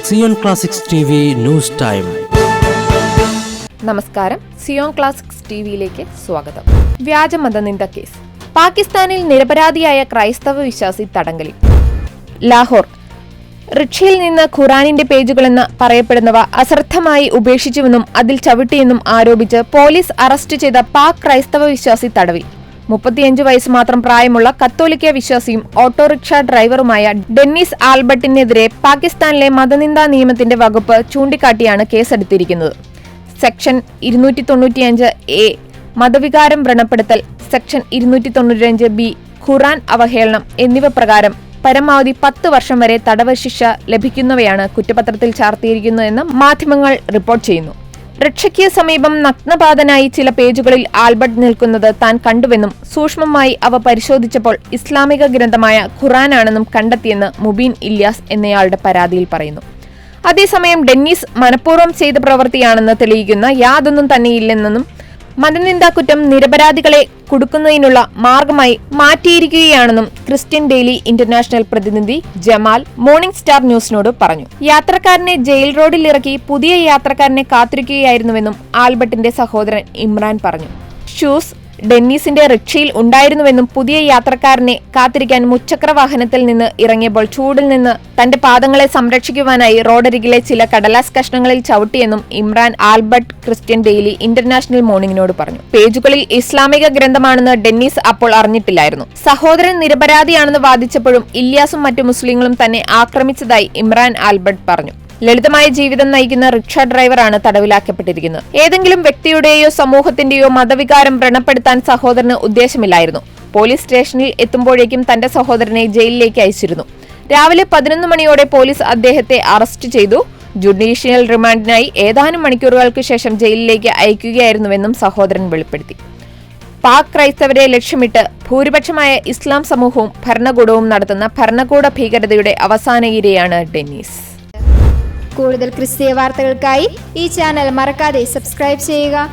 Zion classics TV news time. നമസ്കാരം, Zion classics ടിവിയിലേക്ക് സ്വാഗതം. വ്യാജമതനിന്ദ കേസ്. പാകിസ്ഥാനിൽ നിരപരാധിയായ ക്രൈസ്തവ വിശ്വാസി തടങ്കലിൽ. ലാഹോർ. റിക്ഷയിൽ നിന്ന് ഖുറാനിന്റെ പേജുകളെന്ന് പറയപ്പെടുന്നവ അശ്രദ്ധമായി ഉപേക്ഷിച്ചുവെന്നും അതിൽ ചവിട്ടിയെന്നും ആരോപിച്ച് പോലീസ് അറസ്റ്റ് ചെയ്ത പാക് ക്രൈസ്തവ വിശ്വാസി തടവിൽ. 35 വയസ്സ് മാത്രം പ്രായമുള്ള കത്തോലിക്ക വിശ്വാസിയും ഓട്ടോറിക്ഷ ഡ്രൈവറുമായ ഡെന്നിസ് ആൽബർട്ടിനെതിരെ പാകിസ്ഥാനിലെ മതനിന്ദാ നിയമത്തിന്റെ വകുപ്പ് ചൂണ്ടിക്കാട്ടിയാണ് കേസെടുത്തിരിക്കുന്നത്. സെക്ഷൻ 295A മതവികാരം വ്രണപ്പെടുത്തൽ, സെക്ഷൻ 295B ഖുറാൻ അവഹേളനം എന്നിവ പ്രകാരം പരമാവധി 10 വർഷം വരെ തടവ് ശിക്ഷ ലഭിക്കുന്നവയാണ് കുറ്റപത്രത്തിൽ ചാർത്തിയിരിക്കുന്നതെന്ന് മാധ്യമങ്ങൾ റിപ്പോർട്ട് ചെയ്യുന്നു. റിക്ഷയ്ക്ക് സമീപം നഗ്നപാതനായി ചില പേജുകളിൽ ആൽബർട്ട് നിൽക്കുന്നത് താൻ കണ്ടുവെന്നും സൂക്ഷ്മമായി അവ പരിശോധിച്ചപ്പോൾ ഇസ്ലാമിക ഗ്രന്ഥമായ ഖുറാനാണെന്നും കണ്ടെത്തിയെന്ന് മുബീൻ ഇല്യാസ് എന്നയാളുടെ പരാതിയിൽ പറയുന്നു. അതേസമയം ഡെന്നീസ് മനഃപൂർവ്വം ചെയ്ത പ്രവൃത്തിയാണെന്ന് തെളിയിക്കുന്ന യാതൊന്നും തന്നെയില്ലെന്നും മതനിന്ദാക്കുറ്റം നിരപരാധികളെ കുടുക്കുന്നതിനുള്ള മാർഗമായി മാറ്റിയിരിക്കുകയാണെന്നും ക്രിസ്ത്യൻ ഡെയിലി ഇന്റർനാഷണൽ പ്രതിനിധി ജമാൽ മോർണിംഗ് സ്റ്റാർ ന്യൂസിനോട് പറഞ്ഞു. യാത്രക്കാരനെ ജയിൽ റോഡിൽ ഇറക്കി പുതിയ യാത്രക്കാരനെ കാത്തിരിക്കുകയായിരുന്നുവെന്നും ആൽബർട്ടിന്റെ സഹോദരൻ ഇമ്രാൻ പറഞ്ഞു. ഷൂസ് ഡെന്നീസിന്റെ റിക്ഷയിൽ ഉണ്ടായിരുന്നുവെന്നും പുതിയ യാത്രക്കാരനെ കാത്തിരിക്കാൻ മുച്ചക്ര വാഹനത്തിൽ നിന്ന് ഇറങ്ങിയപ്പോൾ ചൂടിൽ നിന്ന് തന്റെ പാദങ്ങളെ സംരക്ഷിക്കുവാനായി റോഡരികിലെ ചില കടലാസ് കഷ്ണങ്ങളിൽ ചവിട്ടിയെന്നും Imran Albert Christian Daily International മോർണിംഗിനോട് പറഞ്ഞു. പേജുകളിൽ ഇസ്ലാമിക ഗ്രന്ഥമാണെന്ന് ഡെന്നീസ് അപ്പോൾ അറിഞ്ഞിട്ടില്ലായിരുന്നു. സഹോദരൻ നിരപരാധിയാണെന്ന് വാദിച്ചപ്പോഴും ഇല്യാസും മറ്റു മുസ്ലിങ്ങളും തന്നെ ആക്രമിച്ചതായി ഇമ്രാൻ ആൽബർട്ട് പറഞ്ഞു. ലളിതമായ ജീവിതം നയിക്കുന്ന റിക്ഷ ഡ്രൈവറാണ് തടവിലാക്കപ്പെട്ടിരിക്കുന്നത്. ഏതെങ്കിലും വ്യക്തിയുടെയോ സമൂഹത്തിന്റെയോ മതവികാരം വ്രണപ്പെടുത്താൻ സഹോദരന് ഉദ്ദേശമില്ലായിരുന്നു. പോലീസ് സ്റ്റേഷനിൽ എത്തുമ്പോഴേക്കും തന്റെ സഹോദരനെ ജയിലിലേക്ക് അയച്ചിരുന്നു. രാവിലെ 11 മണിയോടെ പോലീസ് അദ്ദേഹത്തെ അറസ്റ്റ് ചെയ്തു. ജുഡീഷ്യൽ റിമാൻഡിനായി ഏതാനും മണിക്കൂറുകൾക്ക് ശേഷം ജയിലിലേക്ക് അയക്കുകയായിരുന്നുവെന്നും സഹോദരൻ വെളിപ്പെടുത്തി. പാക് ക്രൈസ്തവരെ ലക്ഷ്യമിട്ട് ഭൂരിപക്ഷമായ ഇസ്ലാം സമൂഹവും ഭരണകൂടവും നടത്തുന്ന ഭരണകൂട ഭീകരതയുടെ അവസാന ഇരയാണ് ഡെന്നീസ്. കൂടുതൽ ക്രിസ്തീയ വാർത്തകൾക്കായി ഈ ചാനൽ മറക്കാതെ സബ്സ്ക്രൈബ് ചെയ്യുക.